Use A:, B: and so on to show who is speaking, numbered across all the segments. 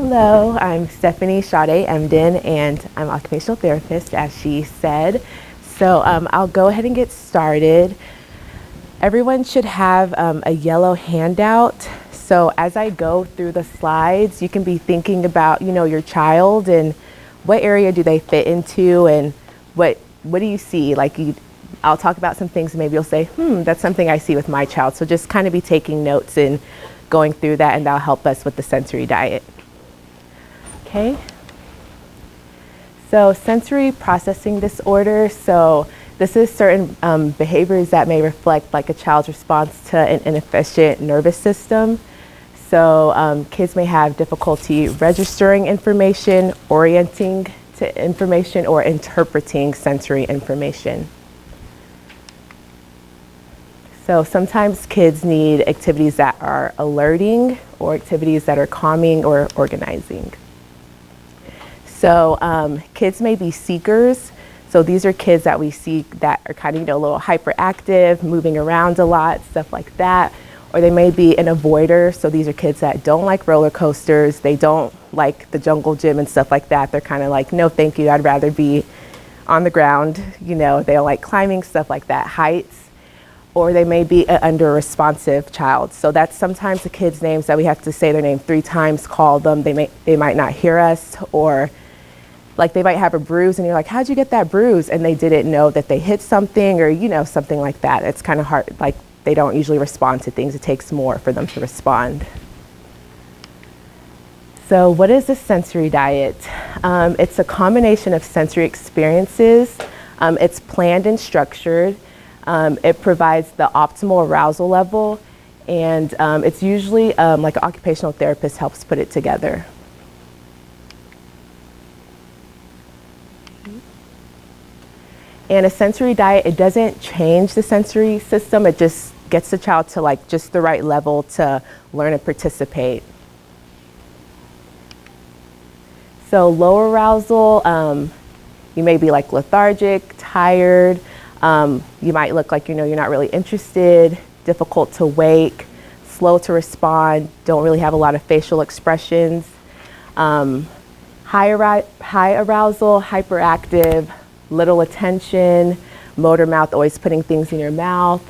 A: Hello, I'm Stephanie Emdin, and I'm an occupational therapist, as she said. So I'll go ahead and get started. Everyone should have a yellow handout. So as I go through the slides, you can be thinking about, your child and what area do they fit into, and what do you see? I'll talk about some things, and maybe you'll say, that's something I see with my child. So just kind of be taking notes and going through that, and that'll help us with the sensory diet. Okay. So sensory processing disorder. So this is certain behaviors that may reflect like a child's response to an inefficient nervous system. So kids may have difficulty registering information, orienting to information, or interpreting sensory information. So sometimes kids need activities that are alerting or activities that are calming or organizing. So kids may be seekers. So these are kids that we see that are kind of, a little hyperactive, moving around a lot, stuff like that. Or they may be an avoider. So these are kids that don't like roller coasters. They don't like the jungle gym and stuff like that. They're kind of like, no, thank you. I'd rather be on the ground. They don't like climbing, stuff like that, heights. Or they may be an under-responsive child. So that's sometimes the kids' names that we have to say their name 3 times, call them. They might not hear us, or like they might have a bruise and you're like, how'd you get that bruise? And they didn't know that they hit something, or something like that. It's kind of hard, like they don't usually respond to things. It takes more for them to respond. So what is a sensory diet? It's a combination of sensory experiences. It's planned and structured. It provides the optimal arousal level, and it's usually like an occupational therapist helps put it together. And a sensory diet, it doesn't change the sensory system. It just gets the child to like just the right level to learn and participate. So low arousal, you may be like lethargic, tired. You might look like, you're not really interested, difficult to wake, slow to respond, don't really have a lot of facial expressions. High arousal, hyperactive, little attention, motor mouth, always putting things in your mouth,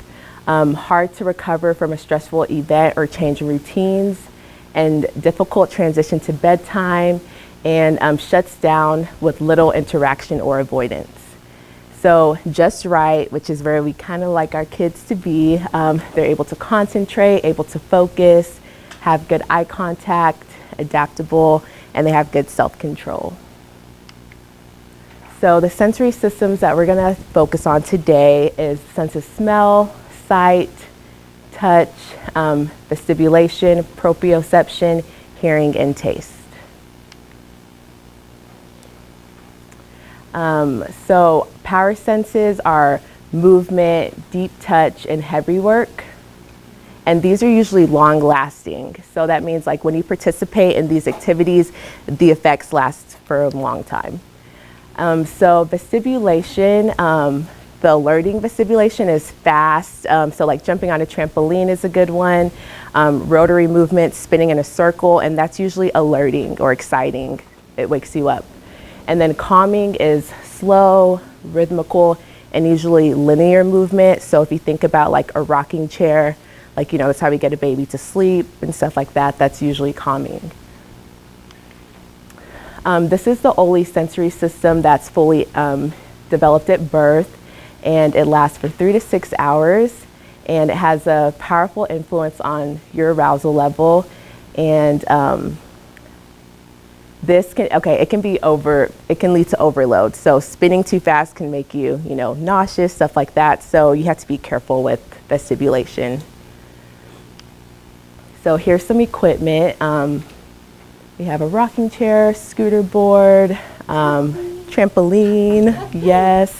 A: hard to recover from a stressful event or change in routines, and difficult transition to bedtime, and shuts down with little interaction or avoidance. So just right, which is where we kind of like our kids to be. They're able to concentrate, able to focus, have good eye contact, adaptable, and they have good self-control. So the sensory systems that we're going to focus on today is sense of smell, sight, touch, vestibulation, proprioception, hearing, and taste. So power senses are movement, deep touch, and heavy work. And these are usually long lasting. So that means like when you participate in these activities, the effects last for a long time. So vestibulation, the alerting vestibulation is fast. So like jumping on a trampoline is a good one. Rotary movement, spinning in a circle, and that's usually alerting or exciting. It wakes you up. And then calming is slow, rhythmical, and usually linear movement. So if you think about like a rocking chair, like, that's how we get a baby to sleep and stuff like that, that's usually calming. This is the only sensory system that's fully developed at birth, and it lasts for 3 to 6 hours, and it has a powerful influence on your arousal level. And it can lead to overload. So spinning too fast can make you, nauseous, stuff like that. So you have to be careful with vestibulation. So here's some equipment. We have a rocking chair, scooter board, trampoline, yes.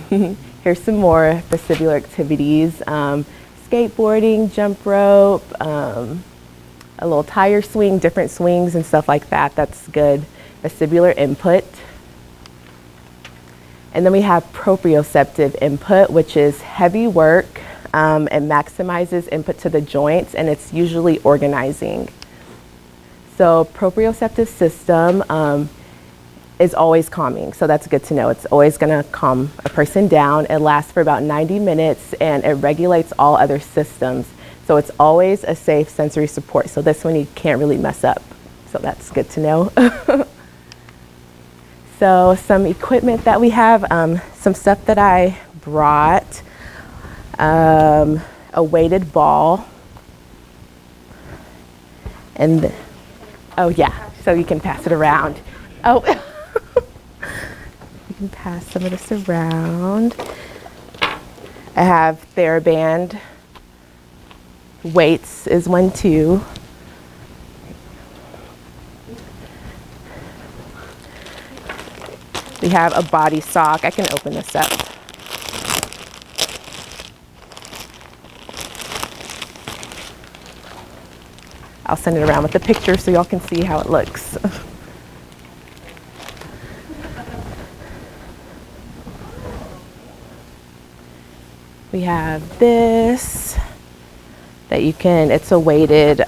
A: Here's some more vestibular activities. Skateboarding, jump rope, a little tire swing, different swings and stuff like that. That's good vestibular input. And then we have proprioceptive input, which is heavy work, It maximizes input to the joints, and it's usually organizing. So proprioceptive system is always calming, so that's good to know. It's always going to calm a person down. It lasts for about 90 minutes, and it regulates all other systems. So it's always a safe sensory support. So this one you can't really mess up. So that's good to know. So some equipment that we have, some stuff that I brought, a weighted ball, and oh yeah, so you can pass it around. Oh, you can pass some of this around. I have TheraBand. Weights is one too. We have a body sock. I can open this up. I'll send it around with the picture so y'all can see how it looks. We have this that you can, it's a weighted,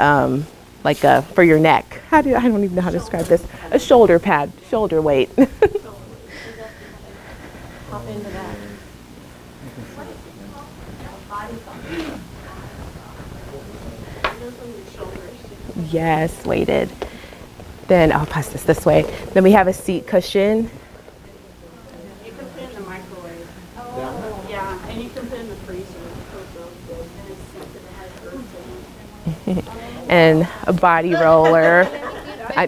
A: like a, for your neck. I don't even know how to describe this. A shoulder pad, shoulder weight. Yes, weighted. Then I'll pass this way. Then we have a seat cushion.
B: You can put it in the microwave. Oh, yeah, and you can put it in the freezer.
A: And a body roller.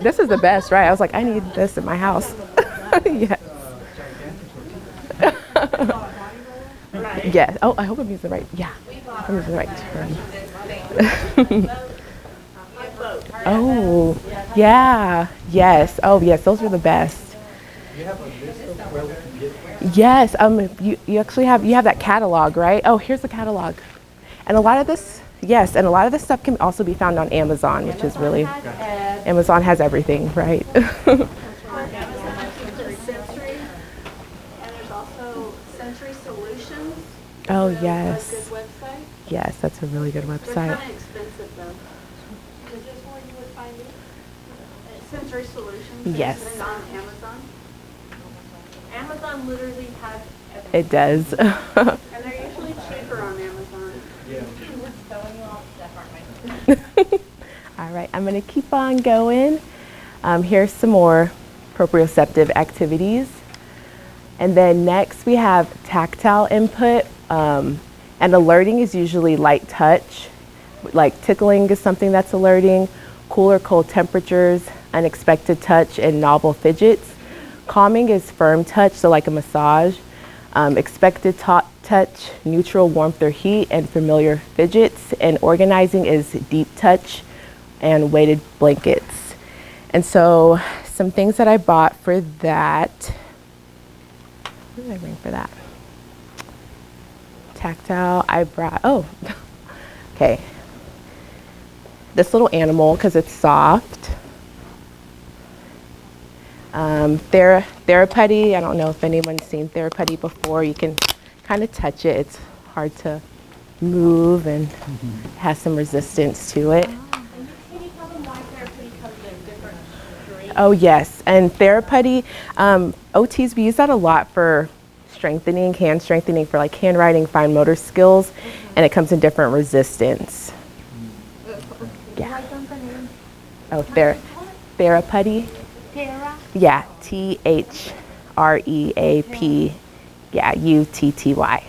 A: This is the best, right? I was like, I need this in my house. Yes. Yes. Oh, I hope I'm using the right. Yeah, I'm using the right term. Oh, yeah. Yes. Oh, yes. Those are the best. Yes. You actually have that catalog, right? Oh, here's the catalog. And a lot of this, yes, and a lot of this stuff can also be found on Amazon, which is really, Amazon has everything, right?
B: Sensory, and there's also Sensory Solutions.
A: Oh, yes.
B: A good website.
A: Yes, that's a really good
B: They're
A: website.
B: kind of expensive though. Is this where you would find it? Sensory Solutions.
A: Yes.
B: It's on Amazon. Amazon literally has everything.
A: It does.
B: And they're usually cheaper on Amazon. Yeah.
A: All right, I'm going to keep on going. Here's some more proprioceptive activities. And then next we have tactile input. And alerting is usually light touch. Like tickling is something that's alerting. Cool or cold temperatures, unexpected touch, and novel fidgets. Calming is firm touch, so like a massage. Expected touch, neutral warmth or heat, and familiar fidgets. And organizing is deep touch and weighted blankets. And so some things that I bought for that. What did I bring for that? Tactile, I brought, oh, okay. This little animal, because it's soft. Therapy, I don't know if anyone's seen therapy before. You can kind of touch it. It's hard to move and has some resistance to it.
B: Can you tell them why therapy comes in different degrees?
A: Oh yes, and therapy, OTs, we use that a lot for strengthening, hand strengthening for like handwriting, fine motor skills, and it comes in different resistance. Yeah. Oh, therapy. Yeah, THREAP. Yeah, UTTY.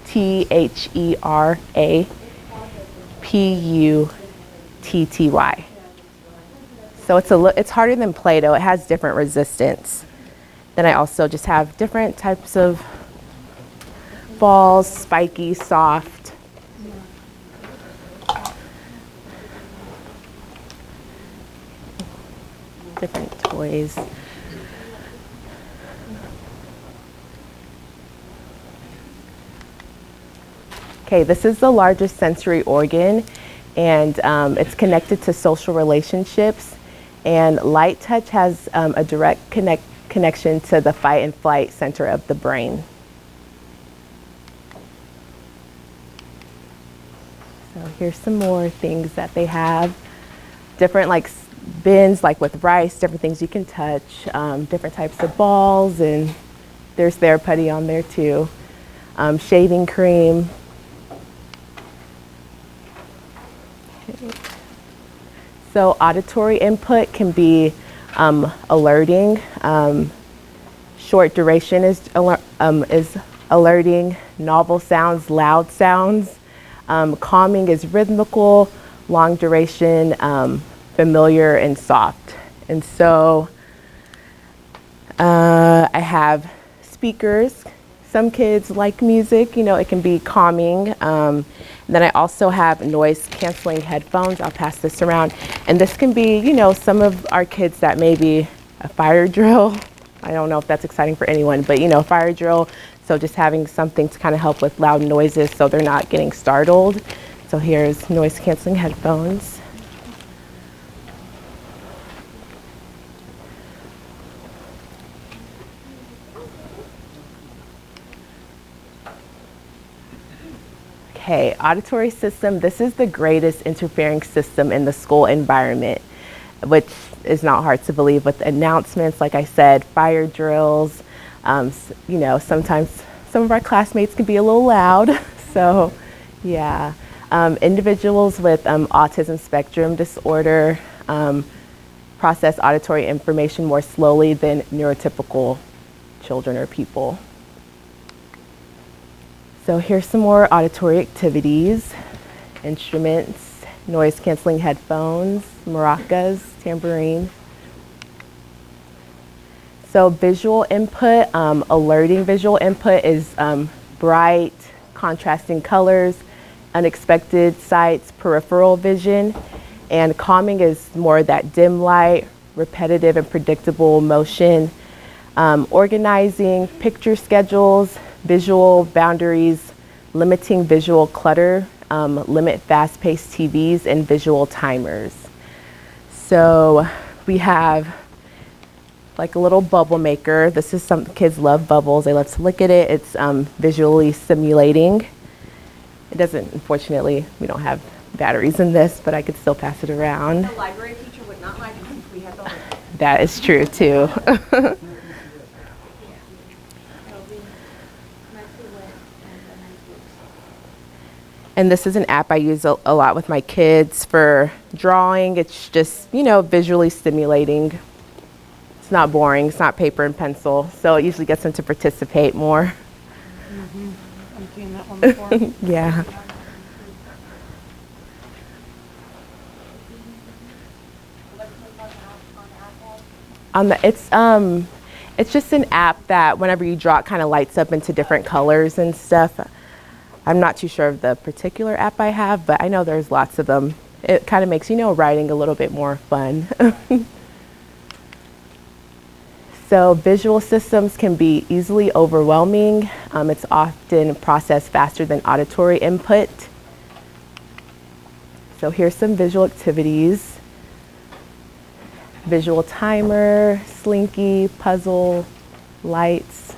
A: THERAPUTTY. So it's harder than Play-Doh. It has different resistance. Then I also just have different types of balls, spiky, soft. Different toys. Okay, this is the largest sensory organ, and it's connected to social relationships. And light touch has a direct connection to the fight and flight center of the brain. Here's some more things that they have. Different like bins, like with rice, different things you can touch, different types of balls, and there's their putty on there too. Shaving cream. Okay. So auditory input can be alerting. Short duration is alerting. Novel sounds, loud sounds. Calming is rhythmical. Long duration, familiar and soft. And so I have speakers. Some kids like music, it can be calming. Then I also have noise canceling headphones. I'll pass this around. And this can be, some of our kids that maybe a fire drill. I don't know if that's exciting for anyone, but fire drill. So just having something to kind of help with loud noises so they're not getting startled. So here's noise canceling headphones. Okay, auditory system. This is the greatest interfering system in the school environment, which is not hard to believe with announcements, like I said, fire drills. Sometimes some of our classmates can be a little loud. So yeah, individuals with autism spectrum disorder process auditory information more slowly than neurotypical children or people. So here's some more auditory activities, instruments, noise canceling headphones, maracas, tambourine. So visual input, alerting visual input is bright, contrasting colors, unexpected sights, peripheral vision, and calming is more that dim light, repetitive and predictable motion, organizing, picture schedules, visual boundaries, limiting visual clutter, limit fast-paced TVs, and visual timers. So we have like a little bubble maker. This is some kids love bubbles. They love to look at it. It's visually stimulating. It doesn't, unfortunately, we don't have batteries in this, but I could still pass it around.
B: The library teacher would not like it since we have the
A: That is true too. And this is an app I use a lot with my kids for drawing. It's just, visually stimulating. It's not boring. It's not paper and pencil. So it usually gets them to participate more.
B: Mm-hmm. I've seen that one before.
A: Yeah. It's just an app that whenever you draw, it kind of lights up into different colors and stuff. I'm not too sure of the particular app I have, but I know there's lots of them. It kind of makes, writing a little bit more fun. So visual systems can be easily overwhelming. It's often processed faster than auditory input. So here's some visual activities. Visual timer, slinky, puzzle, lights.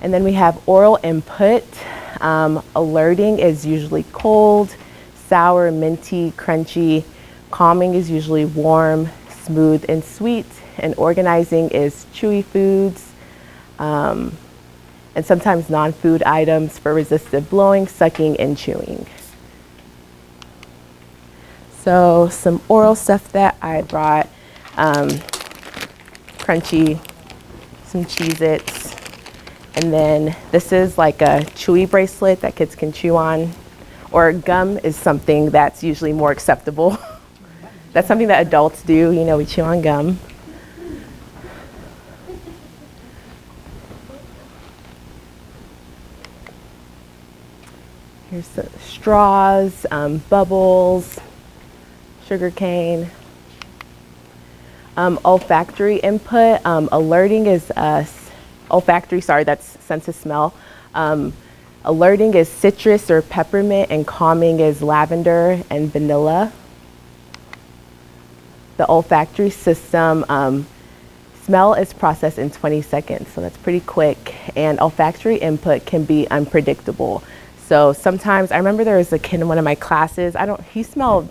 A: And then we have oral input. Alerting is usually cold, sour, minty, crunchy. Calming is usually warm, smooth, and sweet. And organizing is chewy foods, and sometimes non-food items for resistive blowing, sucking, and chewing. So some oral stuff that I brought, crunchy, some Cheez-Its. And then this is like a chewy bracelet that kids can chew on. Or gum is something that's usually more acceptable. That's something that adults do, we chew on gum. Here's the straws, bubbles, sugar cane. Olfactory input, alerting is olfactory, that's sense of smell. Alerting is citrus or peppermint, and calming is lavender and vanilla. The olfactory system, smell is processed in 20 seconds, so that's pretty quick. And olfactory input can be unpredictable. So sometimes, I remember there was a kid in one of my classes, he smelled,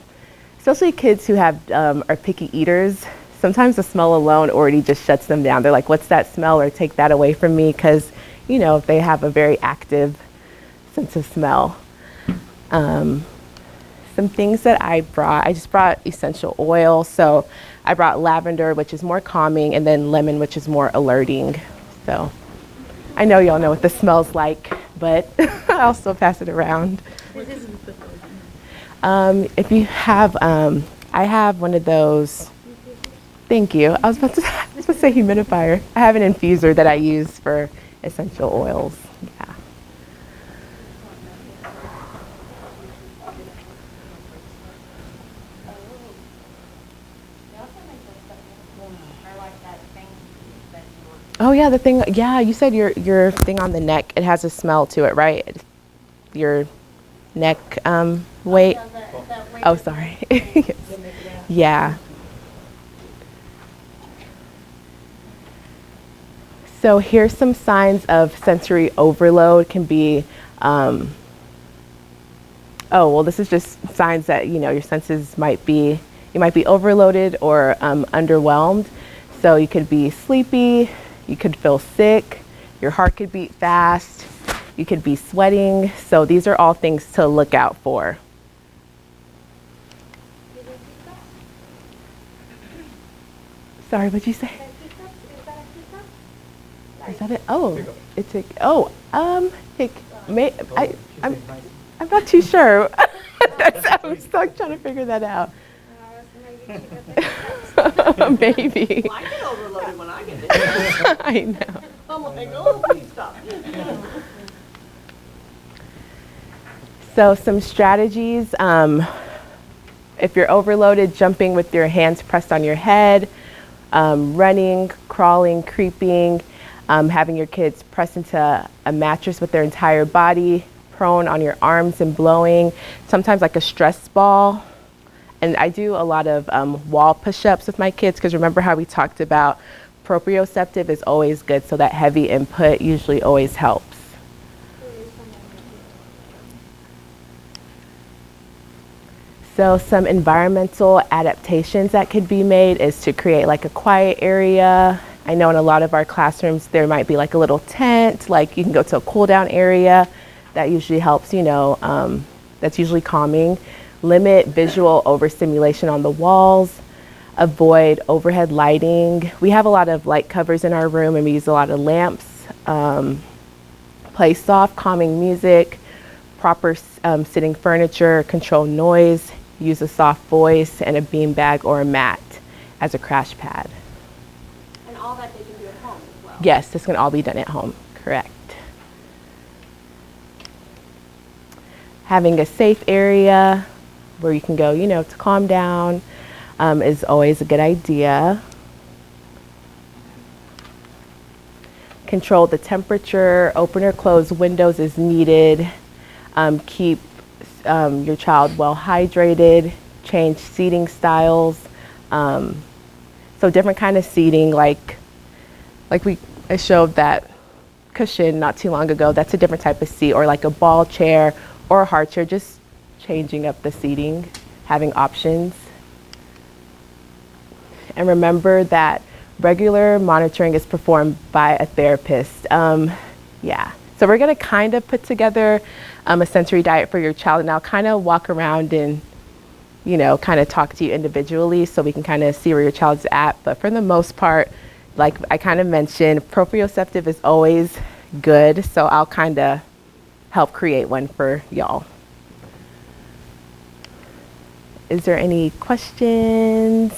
A: especially kids who are picky eaters, sometimes the smell alone already just shuts them down. They're like, what's that smell? Or take that away from me, because, they have a very active sense of smell. Some things that I just brought essential oil. So I brought lavender, which is more calming, and then lemon, which is more alerting. So I know y'all know what this smells like, but I'll still pass it around. If you have, I have one of those. Thank you. I was about to say humidifier. I have an infuser that I use for essential oils. Yeah. Oh yeah, the thing. Yeah, you said your thing on the neck. It has a smell to it, right? Your neck weight. Oh, sorry. Yeah. So here's some signs of sensory overload. Can be. Oh well, this is just signs that your senses might be. You might be overloaded or underwhelmed. So you could be sleepy. You could feel sick, your heart could beat fast, you could be sweating. So these are all things to look out for. Sorry, what'd you say? Is that it? Oh, it's a, oh, I'm not too sure. I'm still trying to figure that out. Maybe.
C: Well, I get overloaded when I get it.
A: I know.
C: I'm like, oh, please stop.
A: So some strategies. If you're overloaded, jumping with your hands pressed on your head, running, crawling, creeping, having your kids press into a mattress with their entire body, prone on your arms and blowing, sometimes like a stress ball. And I do a lot of wall push-ups with my kids, because remember how we talked about proprioceptive is always good, so that heavy input usually always helps. So some environmental adaptations that could be made is to create like a quiet area. I know in a lot of our classrooms there might be like a little tent, like you can go to a cool down area. That usually helps, that's usually calming. Limit visual overstimulation on the walls, avoid overhead lighting. We have a lot of light covers in our room and we use a lot of lamps. Play soft, calming music, proper sitting furniture, control noise, use a soft voice and a bean bag or a mat as a crash pad.
B: And all that they can do at home as well?
A: Yes, this can all be done at home, correct. Having a safe area where you can go, to calm down is always a good idea. Control the temperature, open or close windows as needed. Keep your child well hydrated, change seating styles. So different kind of seating, like I showed that cushion not too long ago, that's a different type of seat, or like a ball chair or a hard chair, just changing up the seating, having options. And remember that regular monitoring is performed by a therapist. Yeah, so we're gonna kind of put together a sensory diet for your child, and I'll kind of walk around and, kind of talk to you individually so we can kind of see where your child's at. But for the most part, like I kind of mentioned, proprioceptive is always good, so I'll kind of help create one for y'all. Is there any questions?